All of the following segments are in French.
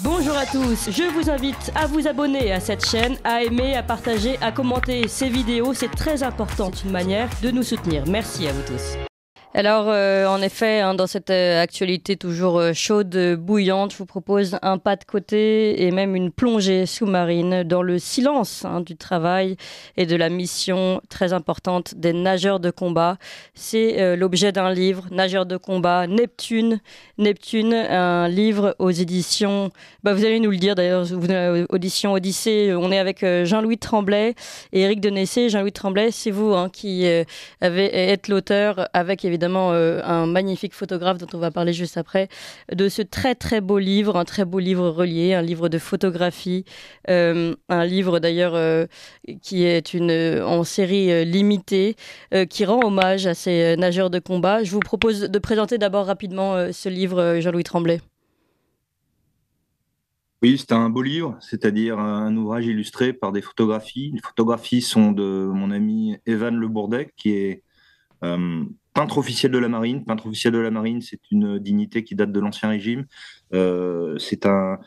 Bonjour à tous, je vous invite à vous abonner à cette chaîne, à aimer, à partager, à commenter ces vidéos, c'est très important, c'est une manière de nous soutenir. Merci à vous tous. Alors, en effet, dans cette actualité toujours chaude, bouillante, je vous propose un pas de côté et même une plongée sous-marine dans le silence du travail et de la mission très importante des nageurs de combat. C'est l'objet d'un livre, Nageurs de combat, Neptune. Neptune, un livre aux éditions, vous allez nous le dire d'ailleurs, audition Odyssée. On est avec Jean-Louis Tremblay et Éric Denessé. Jean-Louis Tremblay, c'est vous qui êtes l'auteur avec évidemment un magnifique photographe dont on va parler juste après, de ce très très beau livre, un très beau livre relié, un livre de photographie, un livre d'ailleurs qui est en série limitée, qui rend hommage à ces nageurs de combat. Je vous propose de présenter d'abord rapidement ce livre, Jean-Louis Tremblay. Oui, c'est un beau livre, c'est-à-dire un ouvrage illustré par des photographies. Les photographies sont de mon ami Evan Le Bourdet, qui est euh, peintre officiel de la marine. Peintre officiel de la marine, c'est une dignité qui date de l'Ancien Régime. C'est un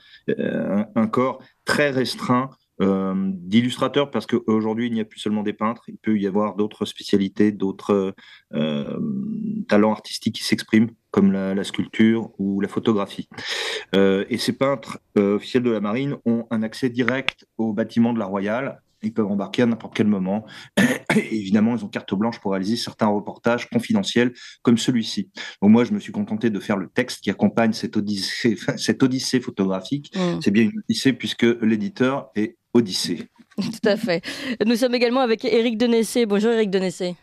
corps très restreint d'illustrateurs, parce qu'aujourd'hui, il n'y a plus seulement des peintres, il peut y avoir d'autres spécialités, d'autres talents artistiques qui s'expriment, comme la sculpture ou la photographie. Et ces peintres officiels de la marine ont un accès direct au bâtiment de la Royale. Ils peuvent embarquer à n'importe quel moment. Et évidemment, ils ont carte blanche pour réaliser certains reportages confidentiels comme celui-ci. Donc moi, je me suis contenté de faire le texte qui accompagne cette odyssée photographique. C'est bien une odyssée puisque l'éditeur est Odyssée. Tout à fait. Nous sommes également avec Éric Denessé. Bonjour Éric Denessé.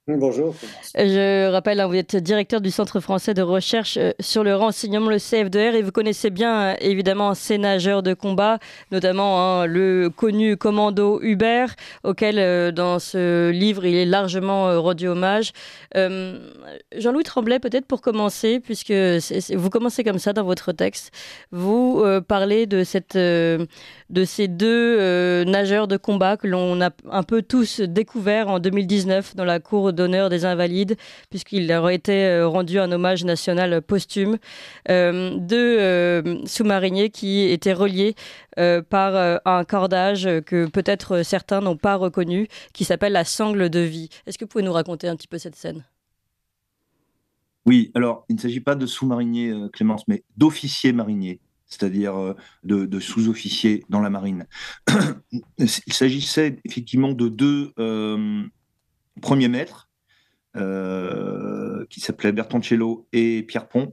Bonjour. Je rappelle, vous êtes directeur du Centre français de recherche sur le renseignement, le CFDR, et vous connaissez bien évidemment ces nageurs de combat, notamment le connu commando Hubert, auquel dans ce livre il est largement rendu hommage. Jean-Louis Tremblay, peut-être pour commencer, puisque vous commencez comme ça dans votre texte, vous parlez de ces deux nageurs de combat que l'on a un peu tous découverts en 2019 dans la cour d'honneur des Invalides, puisqu'il leur a été rendu un hommage national posthume. Deux sous-mariniers qui étaient reliés par un cordage que peut-être certains n'ont pas reconnu, qui s'appelle la sangle de vie. Est-ce que vous pouvez nous raconter un petit peu cette scène ? Oui, alors il ne s'agit pas de sous-mariniers, Clémence, mais d'officiers mariniers, c'est-à-dire de sous-officiers dans la marine. Il s'agissait effectivement de deux premiers maîtres qui s'appelaient Bertoncello et Pierre Pont,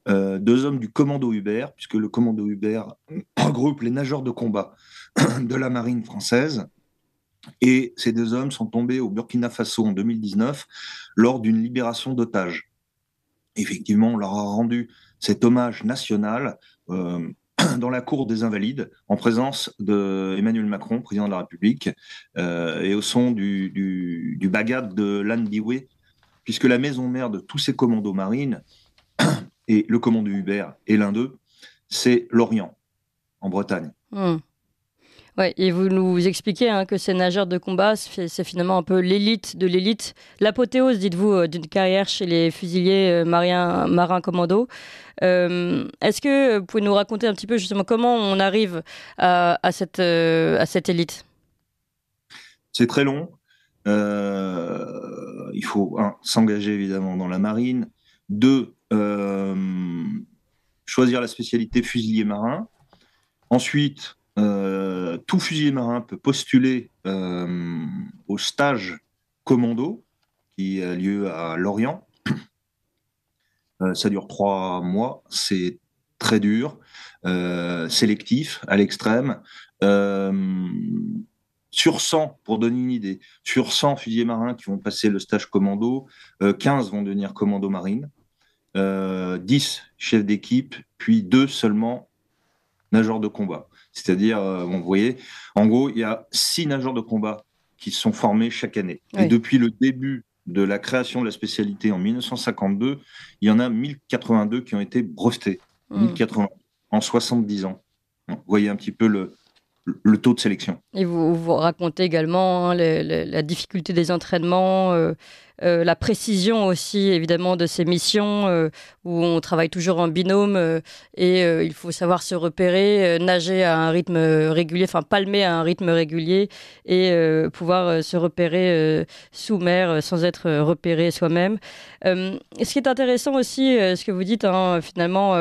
deux hommes du commando Hubert, puisque le commando Hubert regroupe les nageurs de combat de la marine française. Et ces deux hommes sont tombés au Burkina Faso en 2019 lors d'une libération d'otages. Effectivement, on leur a rendu cet hommage national dans la cour des Invalides, en présence de Emmanuel Macron, président de la République, et au son du bagad de l'Anne Dioué, puisque la maison mère de tous ces commandos marines, et le commando Hubert est l'un d'eux, c'est Lorient, en Bretagne. Ouais, et vous nous expliquez que ces nageurs de combat, c'est finalement un peu l'élite de l'élite, l'apothéose, dites-vous, d'une carrière chez les fusiliers marins commandos. Est-ce que vous pouvez nous raconter un petit peu justement comment on arrive à cette élite ? C'est très long. Il faut, un, s'engager évidemment dans la marine. Deux, choisir la spécialité fusilier marin. Ensuite, tout fusilier marin peut postuler au stage commando qui a lieu à Lorient. Ça dure 3 mois, c'est très dur, sélectif à l'extrême. Sur 100, pour donner une idée, sur 100 fusiliers marins qui vont passer le stage commando, 15 vont devenir commando marine, 10 chefs d'équipe, puis 2 seulement nageurs de combat. C'est-à-dire, vous voyez, en gros, il y a 6 nageurs de combat qui sont formés chaque année. Oui. Et depuis le début de la création de la spécialité en 1952, il y en a 1082 qui ont été brevetés. 1080 en 70 ans. Vous voyez un petit peu le taux de sélection. Et vous racontez également la difficulté des entraînements, la précision aussi, évidemment, de ces missions où on travaille toujours en binôme et il faut savoir se repérer, nager à un rythme régulier, enfin palmer à un rythme régulier et pouvoir se repérer sous mer sans être repéré soi-même. Ce qui est intéressant aussi, ce que vous dites, hein, finalement,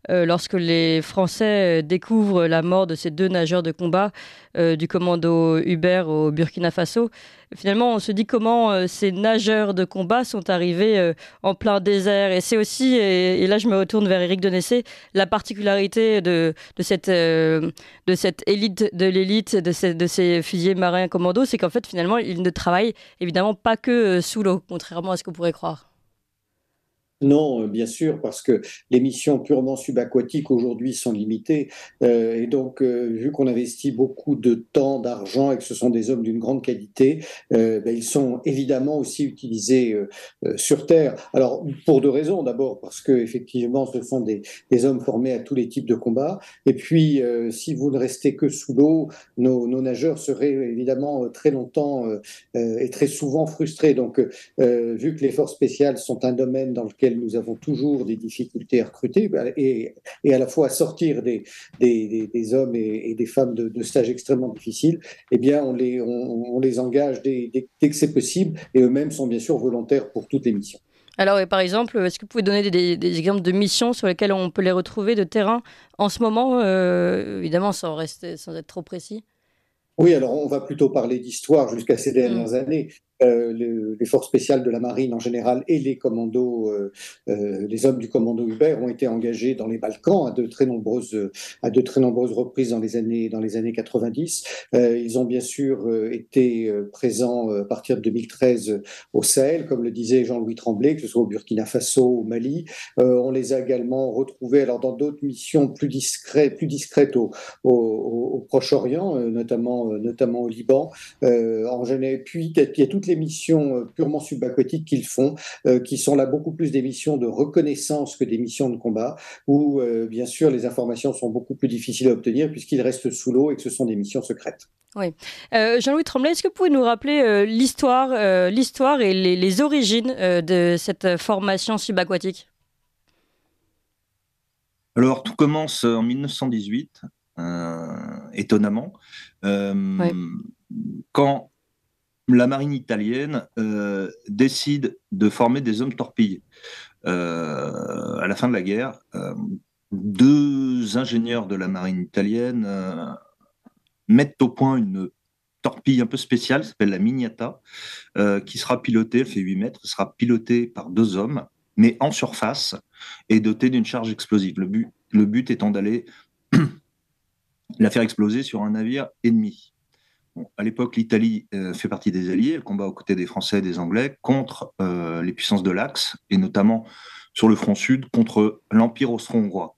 lorsque les Français découvrent la mort de ces deux nageurs de combat du commando Hubert au Burkina Faso, finalement, on se dit comment ces nageurs de combat sont arrivés en plein désert. Et c'est aussi, et là je me retourne vers Éric Denessé, la particularité de cette élite de l'élite, de ces fusiliers marins commandos, c'est qu'en fait, finalement, ils ne travaillent évidemment pas que sous l'eau, contrairement à ce qu'on pourrait croire. Non, bien sûr, parce que les missions purement subaquatiques aujourd'hui sont limitées. Et donc, vu qu'on investit beaucoup de temps, d'argent et que ce sont des hommes d'une grande qualité, ils sont évidemment aussi utilisés sur Terre. Alors, pour deux raisons. D'abord, parce que effectivement, ce sont des hommes formés à tous les types de combats. Et puis, si vous ne restez que sous l'eau, nos nageurs seraient évidemment très longtemps et très souvent frustrés. Donc, vu que les forces spéciales sont un domaine dans lequel nous avons toujours des difficultés à recruter et à la fois à sortir des hommes et des femmes de stages extrêmement difficiles, eh bien on les engage dès que c'est possible et eux-mêmes sont bien sûr volontaires pour toutes les missions. Alors, par exemple, est-ce que vous pouvez donner des exemples de missions sur lesquelles on peut les retrouver de terrain en ce moment, évidemment sans être trop précis? Oui, alors on va plutôt parler d'histoire jusqu'à ces Mm. dernières années. Les forces spéciales de la marine en général et les commandos, les hommes du commando Hubert ont été engagés dans les Balkans à de très nombreuses reprises dans les années 90. Ils ont bien sûr été présents à partir de 2013 au Sahel, comme le disait Jean-Louis Tremblay, que ce soit au Burkina Faso, au Mali. On les a également retrouvés alors dans d'autres missions plus discrètes au Proche-Orient, notamment au Liban. En Genève. Puis il y a toutes les missions purement subaquatiques qu'ils font, qui sont là beaucoup plus des missions de reconnaissance que des missions de combat, où bien sûr les informations sont beaucoup plus difficiles à obtenir puisqu'ils restent sous l'eau et que ce sont des missions secrètes. Oui. Jean-Louis Tremblay, est-ce que vous pouvez nous rappeler l'histoire et les origines de cette formation subaquatique? Alors, tout commence en 1918, étonnamment, Ouais. quand la marine italienne décide de former des hommes torpilles. À la fin de la guerre, deux ingénieurs de la marine italienne mettent au point une torpille un peu spéciale, qui s'appelle la Miniata, qui sera pilotée, elle fait 8 mètres, sera pilotée par deux hommes, mais en surface et dotée d'une charge explosive. Le but étant d'aller la faire exploser sur un navire ennemi. Bon, à l'époque, l'Italie fait partie des Alliés, elle combat aux côtés des Français et des Anglais contre les puissances de l'Axe, et notamment sur le front sud contre l'Empire austro-hongrois.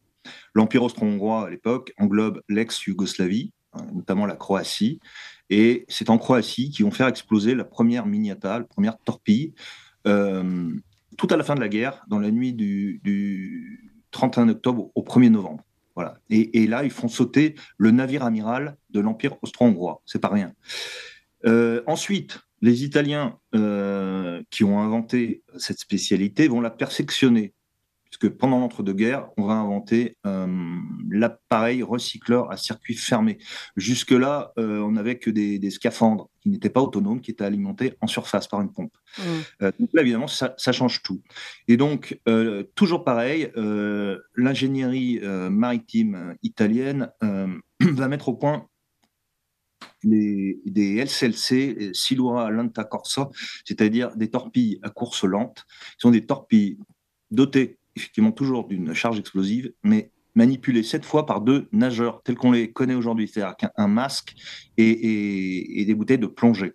L'Empire austro-hongrois, à l'époque, englobe l'ex-Yougoslavie, notamment la Croatie, et c'est en Croatie qu'ils vont faire exploser la première miniata, la première torpille, euh, tout à la fin de la guerre, dans la nuit du 31 octobre au 1er novembre. Voilà. Et là, ils font sauter le navire amiral de l'Empire austro-hongrois. C'est pas rien. Ensuite, les Italiens qui ont inventé cette spécialité vont la perfectionner, puisque pendant l'entre-deux-guerres, on va inventer l'appareil recycleur à circuit fermé. Jusque-là, on n'avait que des scaphandres qui n'étaient pas autonomes, qui étaient alimentés en surface par une pompe. Donc là, évidemment, ça change tout. Et donc, toujours pareil, l'ingénierie maritime italienne va mettre au point des LCLC, Silura Lenta Corsa, c'est-à-dire des torpilles à course lente. Ce sont des torpilles dotées effectivement toujours d'une charge explosive, mais manipulées cette fois par deux nageurs tels qu'on les connaît aujourd'hui, c'est-à-dire qu'un masque et des bouteilles de plongée.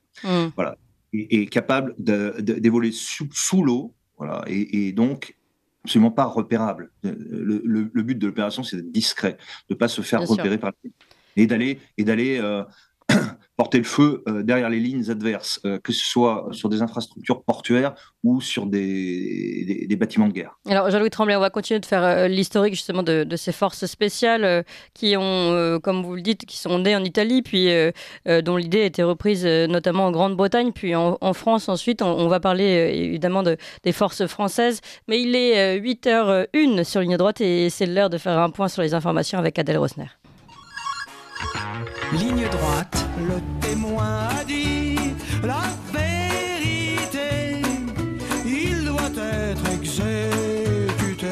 Voilà. Et capable d'évoluer sous l'eau, voilà, et donc absolument pas repérable. Le but de l'opération, c'est d'être discret, de ne pas se faire repérer par et d'aller porter le feu derrière les lignes adverses, que ce soit sur des infrastructures portuaires ou sur des bâtiments de guerre. Alors Jean-Louis Tremblay, on va continuer de faire l'historique justement de ces forces spéciales qui ont, comme vous le dites, qui sont nées en Italie, puis dont l'idée a été reprise notamment en Grande-Bretagne, puis en France ensuite. On va parler évidemment des forces françaises, mais il est 8h01 sur Ligne droite et c'est l'heure de faire un point sur les informations avec Adèle Rosner. Ligne droite, le témoin a dit la vérité, il doit être exécuté.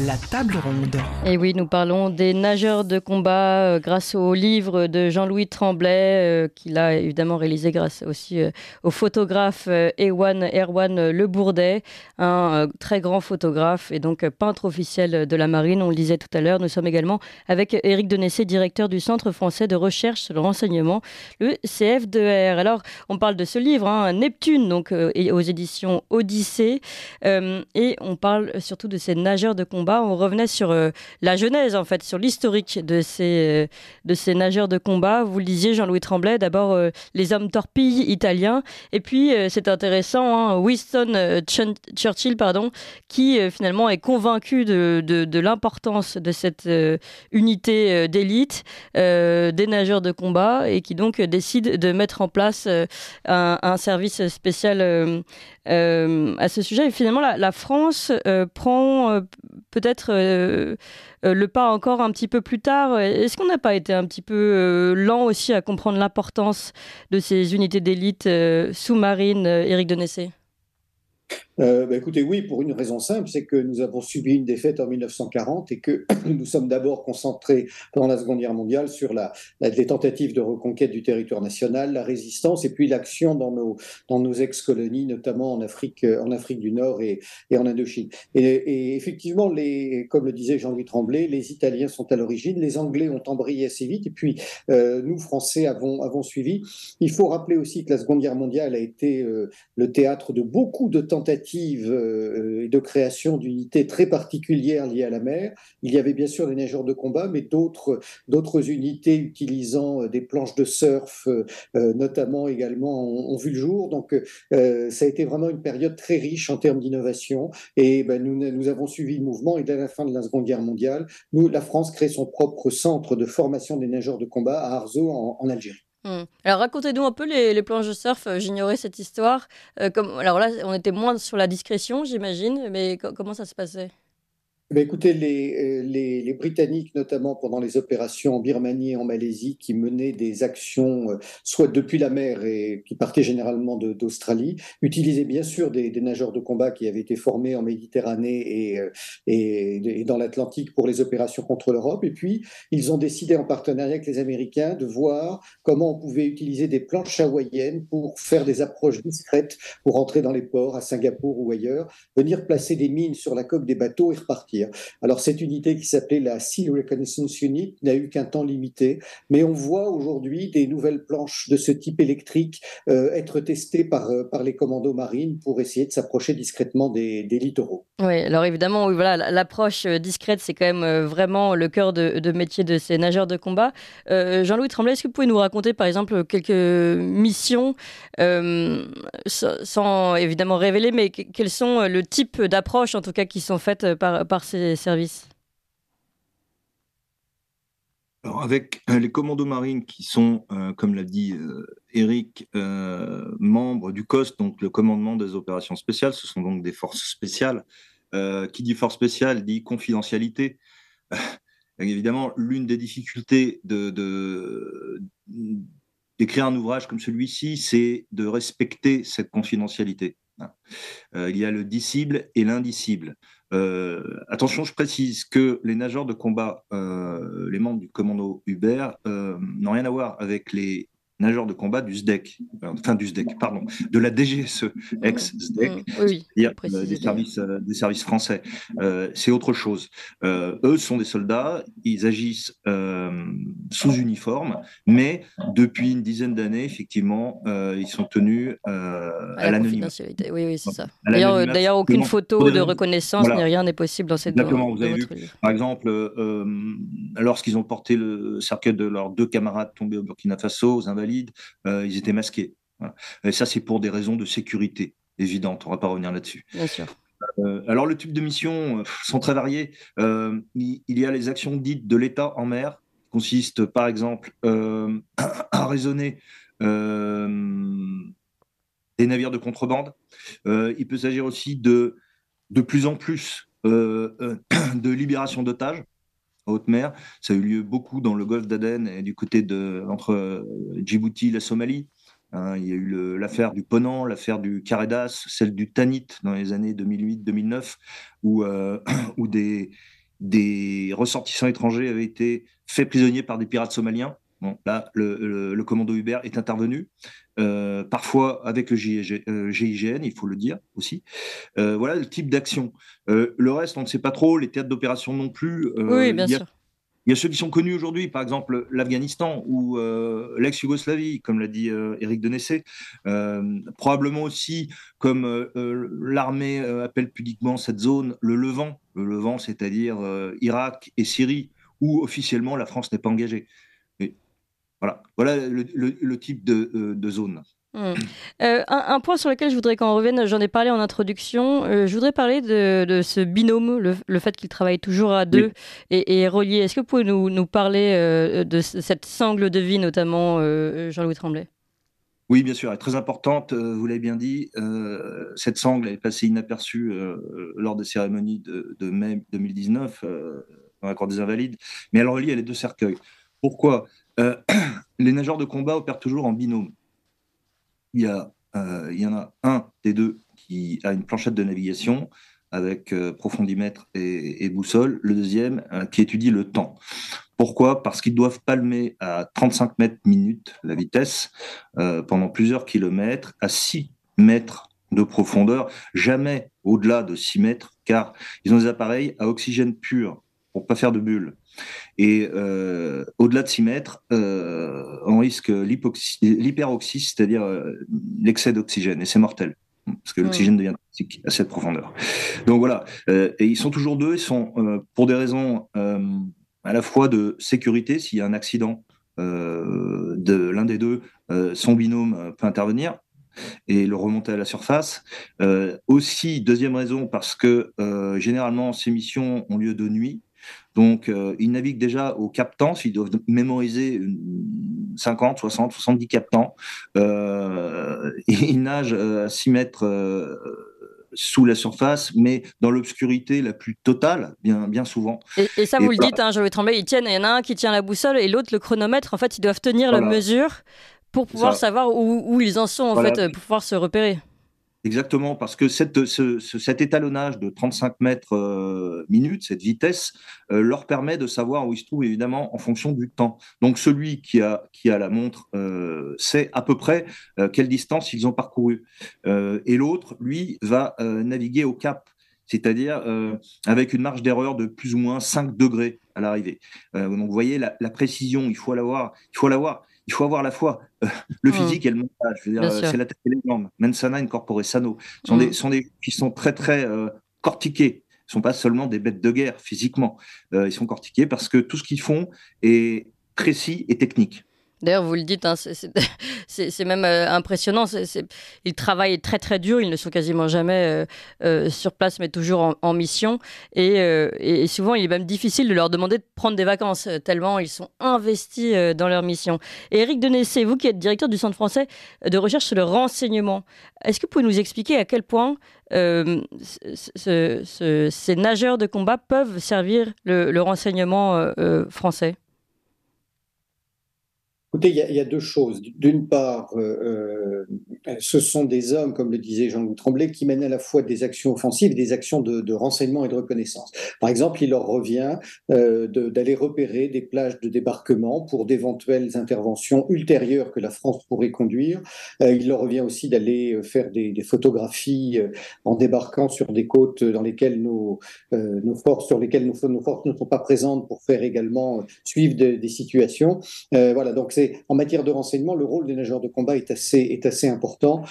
La table ronde. Et oui, nous parlons des nageurs de combat grâce au livre de Jean-Louis Tremblay, qu'il a évidemment réalisé grâce aussi au photographe Erwan Le Bourdet, un très grand photographe et donc peintre officiel de la marine. On le disait tout à l'heure, nous sommes également avec Éric Denessé, directeur du Centre français de recherche sur le renseignement, le CF2R. Alors, on parle de ce livre, Neptune, donc aux éditions Odyssée, et on parle surtout de ces nageurs de combat. On revenait sur la genèse, en fait, sur l'historique de ces nageurs de combat. Vous le disiez, Jean-Louis Tremblay, d'abord les hommes torpilles italiens, et puis c'est intéressant, Winston Churchill, qui finalement est convaincu de l'importance de cette unité d'élite des nageurs de combat, et qui donc décide de mettre en place un service spécial à ce sujet. Et finalement, la France prend peut-être le pas encore un petit peu plus tard. Est-ce qu'on n'a pas été un petit peu lent aussi à comprendre l'importance de ces unités d'élite sous-marines, Éric Denessé? Écoutez, oui, pour une raison simple, c'est que nous avons subi une défaite en 1940 et que nous sommes d'abord concentrés pendant la Seconde Guerre mondiale sur les tentatives de reconquête du territoire national, la résistance et puis l'action dans nos ex-colonies, notamment en Afrique du Nord et en Indochine. Et effectivement, comme le disait Jean-Louis Tremblay, les Italiens sont à l'origine, les Anglais ont embrayé assez vite et puis nous, Français, avons suivi. Il faut rappeler aussi que la Seconde Guerre mondiale a été le théâtre de beaucoup de tentatives et de création d'unités très particulières liées à la mer. Il y avait bien sûr les nageurs de combat, mais d'autres unités utilisant des planches de surf, notamment également, ont vu le jour. Donc, ça a été vraiment une période très riche en termes d'innovation. Et nous avons suivi le mouvement. Et dès la fin de la Seconde Guerre mondiale, la France crée son propre centre de formation des nageurs de combat à Arzeau, en Algérie. Alors racontez-nous un peu les planches de surf, j'ignorais cette histoire. Alors là, on était moins sur la discrétion, j'imagine, mais comment ça se passait ? Écoutez, les Britanniques, notamment pendant les opérations en Birmanie et en Malaisie, qui menaient des actions soit depuis la mer et qui partaient généralement d'Australie, utilisaient bien sûr des nageurs de combat qui avaient été formés en Méditerranée et dans l'Atlantique pour les opérations contre l'Europe. Et puis, ils ont décidé en partenariat avec les Américains de voir comment on pouvait utiliser des planches hawaïennes pour faire des approches discrètes, pour entrer dans les ports à Singapour ou ailleurs, venir placer des mines sur la coque des bateaux et repartir. Alors cette unité qui s'appelait la Sea Reconnaissance Unit n'a eu qu'un temps limité, mais on voit aujourd'hui des nouvelles planches de ce type électrique être testées par les commandos marines pour essayer de s'approcher discrètement des littoraux. Oui, alors évidemment, oui, voilà, l'approche discrète, c'est quand même vraiment le cœur de métier de ces nageurs de combat. Jean-Louis Tremblay, est-ce que vous pouvez nous raconter par exemple quelques missions, sans évidemment révéler, mais quels sont le type d'approches en tout cas qui sont faites par ces services ? Alors avec les commandos marines qui sont, comme l'a dit Éric, membres du COST, donc le commandement des opérations spéciales, ce sont donc des forces spéciales. Qui dit force spéciale dit confidentialité. Évidemment, l'une des difficultés d'écrire un ouvrage comme celui-ci, c'est de respecter cette confidentialité. Il y a le dicible et l'indicible. Attention, je précise que les nageurs de combat, les membres du commando Hubert, n'ont rien à voir avec les nageurs de combat du SDEC, de la DGSE, ex-SDEC, c'est-à-dire des services français. C'est autre chose. Eux sont des soldats, ils agissent sous uniforme, mais depuis une dizaine d'années, effectivement, ils sont tenus à l'anonymat. Oui, c'est ça. D'ailleurs, aucune photo de reconnaissance, ni rien n'est possible dans cette Exactement, vous avez vu, par exemple, lorsqu'ils ont porté le cercueil de leurs 2 camarades tombés au Burkina Faso, aux Invalides, invalides, ils étaient masqués. Voilà. Et ça, c'est pour des raisons de sécurité évidentes. On ne va pas revenir là-dessus. Bien sûr. Alors, le type de missions sont très variés. Il y a les actions dites de l'État en mer, qui consistent par exemple à raisonner des navires de contrebande. Il peut s'agir aussi de plus en plus de libération d'otages en haute mer. Ça a eu lieu beaucoup dans le golfe d'Aden et du côté entre Djibouti et la Somalie. Il y a eu l'affaire du Ponant, l'affaire du Caredas, celle du Tanit dans les années 2008-2009, où, où des ressortissants étrangers avaient été faits prisonniers par des pirates somaliens. Bon, là, le commando Hubert est intervenu, parfois avec le GIGN, il faut le dire aussi. Voilà le type d'action. Le reste, on ne sait pas trop, les théâtres d'opération non plus. Oui, bien sûr. Il y a ceux qui sont connus aujourd'hui, par exemple l'Afghanistan ou l'ex-Yougoslavie, comme l'a dit Éric Denessé. Probablement aussi, comme l'armée appelle pudiquement cette zone, le Levant. Le Levant, c'est-à-dire Irak et Syrie, où officiellement la France n'est pas engagée. Mais voilà le type de zone. Un point sur lequel je voudrais qu'on revienne, j'en ai parlé en introduction, je voudrais parler de ce binôme, le fait qu'ils travaillent toujours à deux et reliés. Est-ce que vous pouvez nous parler de cette sangle de vie, notamment Jean-Louis Tremblay? Oui, bien sûr, elle est très importante, vous l'avez bien dit. Cette sangle est passée inaperçue lors des cérémonies de mai 2019, dans l'accord des Invalides, mais elle relie les deux cercueils. Pourquoi les nageurs de combat opèrent toujours en binôme. Il y en a un des deux qui a une planchette de navigation avec profondimètre et boussole, le deuxième qui étudie le temps. Pourquoi ? Parce qu'ils doivent palmer à 35 mètres minute la vitesse pendant plusieurs kilomètres, à 6 mètres de profondeur, jamais au-delà de 6 mètres, car ils ont des appareils à oxygène pur pour pas faire de bulles. Et au-delà de 6 mètres, on risque l'hyperoxie, c'est-à-dire l'excès d'oxygène, et c'est mortel, parce que l'oxygène devient toxique à cette profondeur. Donc voilà, et ils sont toujours deux, ils sont pour des raisons à la fois de sécurité, s'il y a un accident de l'un des deux, son binôme peut intervenir et le remonter à la surface. Aussi, deuxième raison, parce que généralement ces missions ont lieu de nuit. Donc, ils naviguent déjà au captant, ils doivent mémoriser 50, 60, 70 captants. Ils nagent à 6 mètres sous la surface, mais dans l'obscurité la plus totale, bien souvent. Et ça, vous le dites, hein, Jean-Louis Tremblay, il y en a un qui tient la boussole et l'autre le chronomètre. En fait, ils doivent tenir la mesure pour pouvoir savoir où ils en sont, en fait, pour pouvoir se repérer. Exactement, parce que cet étalonnage de 35 mètres minute, cette vitesse, leur permet de savoir où ils se trouvent, évidemment, en fonction du temps. Donc, celui qui a la montre sait à peu près quelle distance ils ont parcouru. Et l'autre, lui, va naviguer au cap, c'est-à-dire avec une marge d'erreur de plus ou moins 5 degrés à l'arrivée. Donc, vous voyez, la précision, il faut avoir à la fois le physique et le mental. Je veux dire, c'est la tête et les jambes. Mensana incorpore sano. Sont des qui sont très, très cortiqués. Ils ne sont pas seulement des bêtes de guerre physiquement. Ils sont cortiqués parce que tout ce qu'ils font est précis et technique. D'ailleurs, vous le dites, hein, c'est même impressionnant. Ils travaillent très très dur. Ils ne sont quasiment jamais sur place, mais toujours en mission. Et souvent, il est même difficile de leur demander de prendre des vacances, tellement ils sont investis dans leur mission. Et Éric Denessé, vous qui êtes directeur du Centre français de recherche sur le renseignement, est-ce que vous pouvez nous expliquer à quel point ces nageurs de combat peuvent servir le renseignement français ? Écoutez, il y a deux choses. D'une part, ce sont des hommes, comme le disait Jean-Louis Tremblay, qui mènent à la fois des actions offensives et des actions de renseignement et de reconnaissance. Par exemple, il leur revient d'aller repérer des plages de débarquement pour d'éventuelles interventions ultérieures que la France pourrait conduire. Il leur revient aussi d'aller faire des photographies en débarquant sur des côtes dans lesquelles nos forces ne sont pas présentes, pour faire également suivre des situations. Voilà, donc c'est en matière de renseignement, le rôle des nageurs de combat est assez important,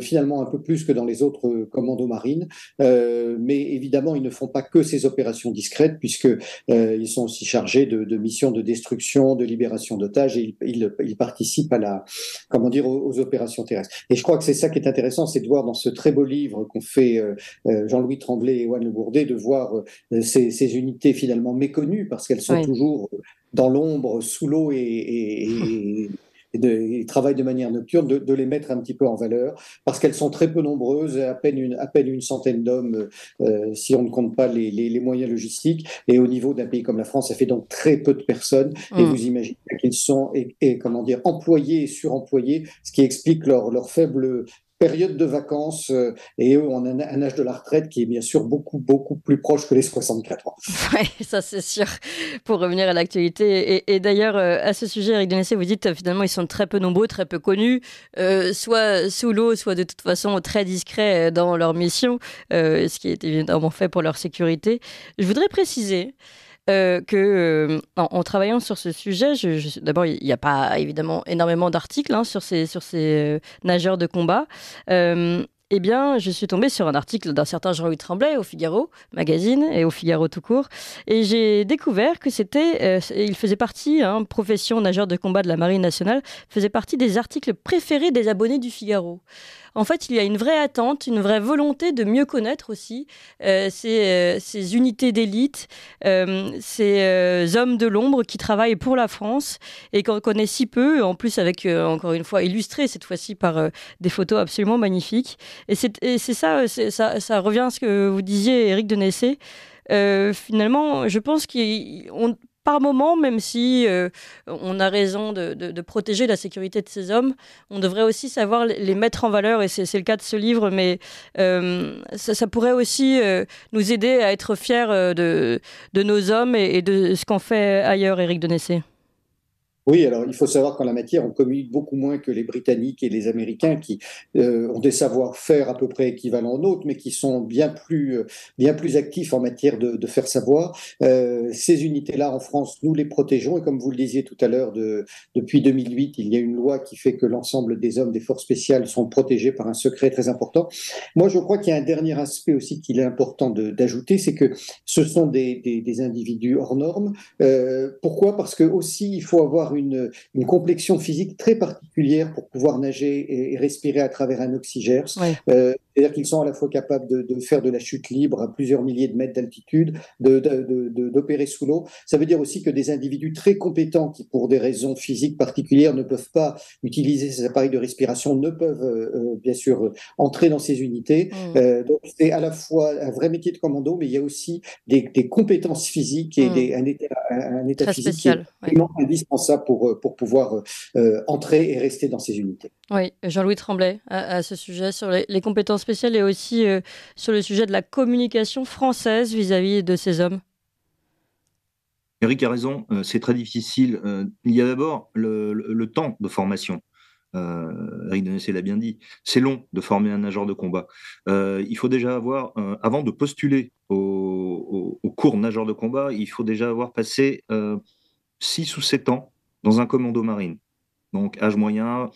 finalement un peu plus que dans les autres commandos marines. Mais évidemment, ils ne font pas que ces opérations discrètes, puisque ils sont aussi chargés de missions de destruction, de libération d'otages, et ils participent aux opérations terrestres. Et je crois que c'est ça qui est intéressant, c'est de voir dans ce très beau livre qu'ont fait Jean-Louis Tremblay et Yoann Le Bourdet, de voir ces unités finalement méconnues, parce qu'elles sont toujours dans l'ombre, sous l'eau et travaillent de manière nocturne, de les mettre un petit peu en valeur, parce qu'elles sont très peu nombreuses, à peine une centaine d'hommes, si on ne compte pas les moyens logistiques. Et au niveau d'un pays comme la France, ça fait donc très peu de personnes. Et vous imaginez qu'ils sont employés et suremployés, ce qui explique leur faible période de vacances, et eux ont un âge de la retraite qui est bien sûr beaucoup, beaucoup plus proche que les 64 ans. Oui, ça c'est sûr, pour revenir à l'actualité. Et d'ailleurs, à ce sujet, Éric Denessé, vous dites finalement ils sont très peu nombreux, très peu connus, soit sous l'eau, soit de toute façon très discrets dans leur mission, ce qui est évidemment fait pour leur sécurité. Je voudrais préciser en travaillant sur ce sujet, d'abord, il n'y a pas évidemment énormément d'articles sur ces nageurs de combat. Eh bien, je suis tombée sur un article d'un certain Jean-Louis Tremblay au Figaro Magazine et au Figaro tout court. Et j'ai découvert que il faisait partie, profession nageur de combat de la Marine nationale, faisait partie des articles préférés des abonnés du Figaro. En fait, il y a une vraie attente, une vraie volonté de mieux connaître aussi ces unités d'élite, ces hommes de l'ombre qui travaillent pour la France et qu'on connaît si peu, en plus avec, encore une fois, illustré cette fois-ci par des photos absolument magnifiques. Et c'est ça, ça revient à ce que vous disiez, Éric Denessé. Finalement, je pense par moment, même si on a raison de protéger la sécurité de ces hommes, on devrait aussi savoir les mettre en valeur, et c'est le cas de ce livre, mais ça pourrait aussi nous aider à être fiers de nos hommes et de ce qu'on fait ailleurs, Éric Denessé. Oui, alors il faut savoir qu'en la matière, on communique beaucoup moins que les Britanniques et les Américains qui ont des savoir-faire à peu près équivalents aux nôtres, mais qui sont bien plus actifs en matière de faire savoir. Ces unités-là, en France, nous les protégeons, et comme vous le disiez tout à l'heure, depuis 2008, il y a une loi qui fait que l'ensemble des hommes des forces spéciales sont protégés par un secret très important. Moi, je crois qu'il y a un dernier aspect aussi qu'il est important d'ajouter, c'est que ce sont des individus hors normes. Pourquoi ? Parce que aussi, il faut avoir une complexion physique très particulière pour pouvoir nager et respirer à travers un oxygène. Ouais. C'est-à-dire qu'ils sont à la fois capables de faire de la chute libre à plusieurs milliers de mètres d'altitude, d'opérer sous l'eau. Ça veut dire aussi que des individus très compétents qui, pour des raisons physiques particulières, ne peuvent pas utiliser ces appareils de respiration, ne peuvent bien sûr entrer dans ces unités. Donc c'est à la fois un vrai métier de commando, mais il y a aussi des compétences physiques et un état très physique spécial, qui est vraiment indispensable pour pouvoir entrer et rester dans ces unités. Oui, Jean-Louis Tremblay, à ce sujet, sur les compétences spéciales et aussi sur le sujet de la communication française vis-à-vis de ces hommes. Eric a raison, c'est très difficile. Il y a d'abord le temps de formation. Eric Denessé l'a bien dit, c'est long de former un nageur de combat. Il faut déjà avoir, avant de postuler au cours nageur de combat, il faut déjà avoir passé 6 ou 7 ans dans un commando marine. Donc âge moyen,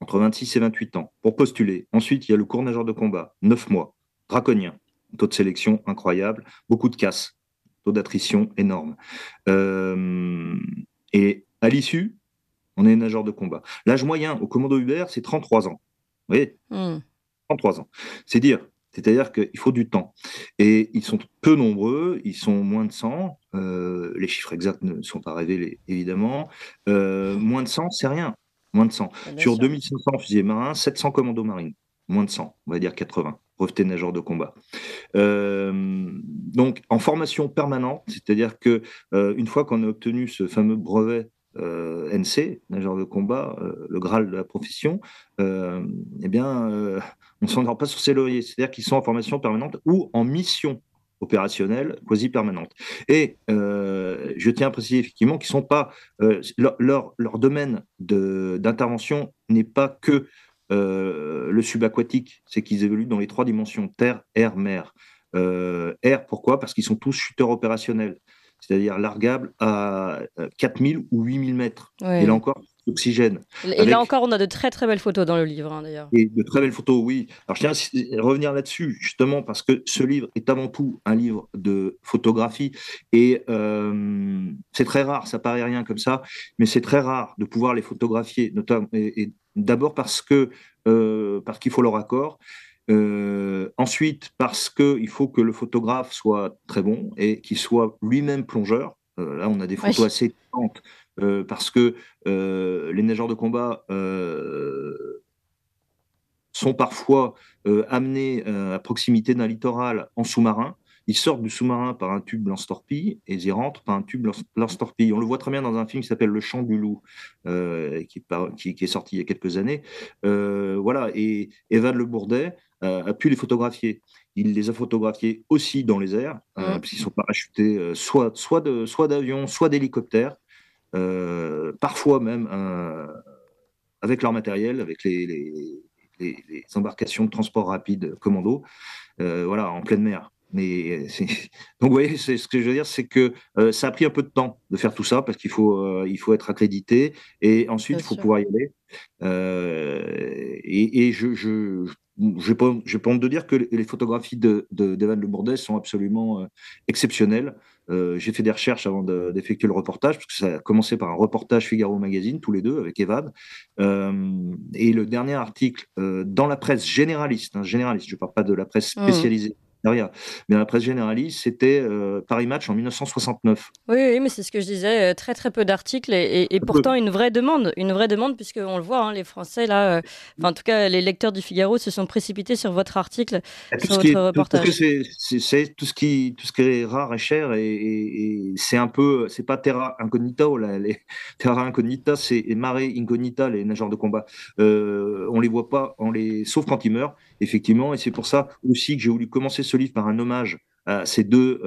entre 26 et 28 ans, pour postuler. Ensuite, il y a le cours nageur de combat, 9 mois, draconien, taux de sélection incroyable, beaucoup de casse, taux d'attrition énorme. Et à l'issue, on est nageur de combat. L'âge moyen au commando Hubert, c'est 33 ans. Vous voyez 33 ans. C'est-à-dire qu'il faut du temps. Et ils sont peu nombreux, ils sont moins de 100. Les chiffres exacts ne sont pas révélés, évidemment. Moins de 100, c'est rien. Moins de 100. Sur 2500 fusiliers marins, 700 commandos marines. Moins de 100, on va dire 80. Brevetés nageurs de combat. Donc, en formation permanente, c'est-à-dire que une fois qu'on a obtenu ce fameux brevet NC, nageur de combat, le Graal de la profession, on ne s'endort pas sur ses lauriers. C'est-à-dire qu'ils sont en formation permanente ou en mission opérationnelle quasi permanente. Et je tiens à préciser effectivement qu'ils sont pas leur domaine d'intervention n'est pas que le subaquatique, c'est qu'ils évoluent dans les 3 dimensions, terre, air, mer. Air, pourquoi ? Parce qu'ils sont tous shooters opérationnels. c'est-à-dire largable à 4000 ou 8000 mètres. Ouais. Et là encore, l'oxygène. Et là encore, on a de très très belles photos dans le livre, hein, d'ailleurs. Et de très belles photos, oui. Alors, je tiens à revenir là-dessus, justement, parce que ce livre est avant tout un livre de photographie. Et c'est très rare, ça paraît rien comme ça, mais c'est très rare de pouvoir les photographier, notamment, et d'abord parce qu'il faut leur accord. Ensuite, parce qu'il faut que le photographe soit très bon et qu'il soit lui-même plongeur. Là, on a des photos assez étonnantes parce que les nageurs de combat sont parfois amenés à proximité d'un littoral en sous-marin. Ils sortent du sous-marin par un tube lance-torpille et ils y rentrent par un tube lance-torpille. On le voit très bien dans un film qui s'appelle Le Chant du Loup, qui est sorti il y a quelques années. Voilà, et Evan Le Bourdet a pu les photographier. Il les a photographiés aussi dans les airs, puisqu'ils sont parachutés soit d'avions, soit d'hélicoptères, parfois même avec leur matériel, avec les embarcations de transport rapide commando, voilà, en pleine mer. Mais donc, vous voyez, ce que je veux dire, c'est que ça a pris un peu de temps de faire tout ça parce qu'il faut être accrédité et ensuite il faut pouvoir y aller. Et j'ai pas honte de dire que les photographies d'Evan Le Bourdet sont absolument exceptionnelles. J'ai fait des recherches avant d'effectuer le reportage, parce que ça a commencé par un reportage Figaro Magazine, tous les deux, avec Evan. Et le dernier article dans la presse généraliste, je ne parle pas de la presse spécialisée, mais dans la presse généraliste, c'était Paris Match en 1969. Oui, mais c'est ce que je disais, très très peu d'articles et pourtant une vraie demande, puisqu'on le voit, hein, les Français, là, en tout cas les lecteurs du Figaro se sont précipités sur votre article, sur votre reportage. C'est tout ce qui est rare et cher, et c'est un peu, c'est pas terra incognita, terra incognita, c'est mare incognita, les nageurs de combat. On les voit pas, sauf quand ils meurent, effectivement, et c'est pour ça aussi que j'ai voulu commencer ce livre par un hommage à ces deux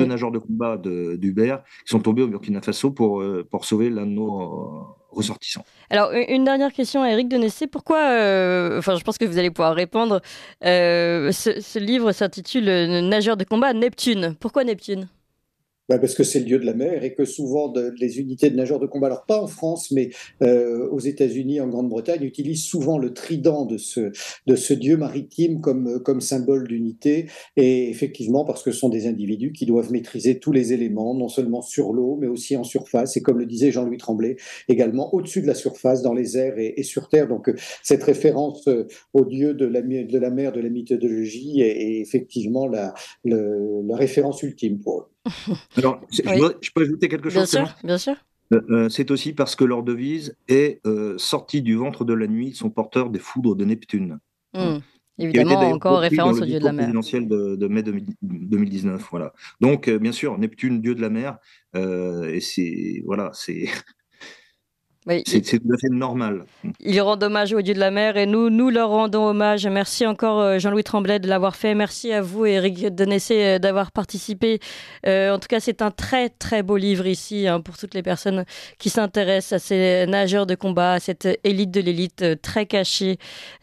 nageurs de combat d'Hubert qui sont tombés au Burkina Faso pour sauver l'un de nos ressortissants. Alors, une dernière question à Éric Denessé. Pourquoi, je pense que vous allez pouvoir répondre, ce livre s'intitule Nageurs de combat Neptune. Pourquoi Neptune ? Parce que c'est le dieu de la mer et que souvent les unités de nageurs de combat, alors pas en France, mais aux États-Unis, en Grande-Bretagne, utilisent souvent le trident de ce dieu maritime comme symbole d'unité. Et effectivement, parce que ce sont des individus qui doivent maîtriser tous les éléments, non seulement sur l'eau, mais aussi en surface. Et comme le disait Jean-Louis Tremblay, également au-dessus de la surface, dans les airs et sur terre. Donc cette référence au dieu de la mer, de la mythologie, est effectivement la référence ultime pour eux. Alors, je peux ajouter quelque chose? Bien sûr. C'est aussi parce que leur devise est sortis du ventre de la nuit, sont porteurs des foudres de Neptune. Évidemment, encore référence au dieu de la mer. Présidentiel de mai 2019, voilà. Donc, bien sûr, Neptune, dieu de la mer, et c'est c'est tout à fait normal. Ils rendent hommage au dieu de la mer et nous leur rendons hommage. Merci encore Jean-Louis Tremblay de l'avoir fait. Merci à vous Éric Denessé d'avoir participé. En tout cas, c'est un très très beau livre ici pour toutes les personnes qui s'intéressent à ces nageurs de combat, à cette élite de l'élite très cachée,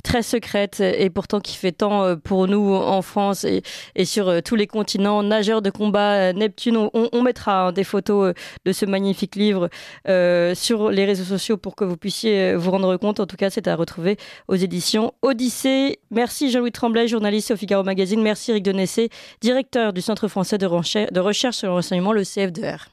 très secrète et pourtant qui fait tant pour nous en France et sur tous les continents. Nageurs de combat Neptune, on mettra des photos de ce magnifique livre sur les réseaux sociaux pour que vous puissiez vous rendre compte. En tout cas, c'est à retrouver aux éditions Odyssée. Merci Jean-Louis Tremblay, journaliste au Figaro Magazine. Merci Éric Denessé, directeur du Centre français de recherche sur le renseignement, le CF2R.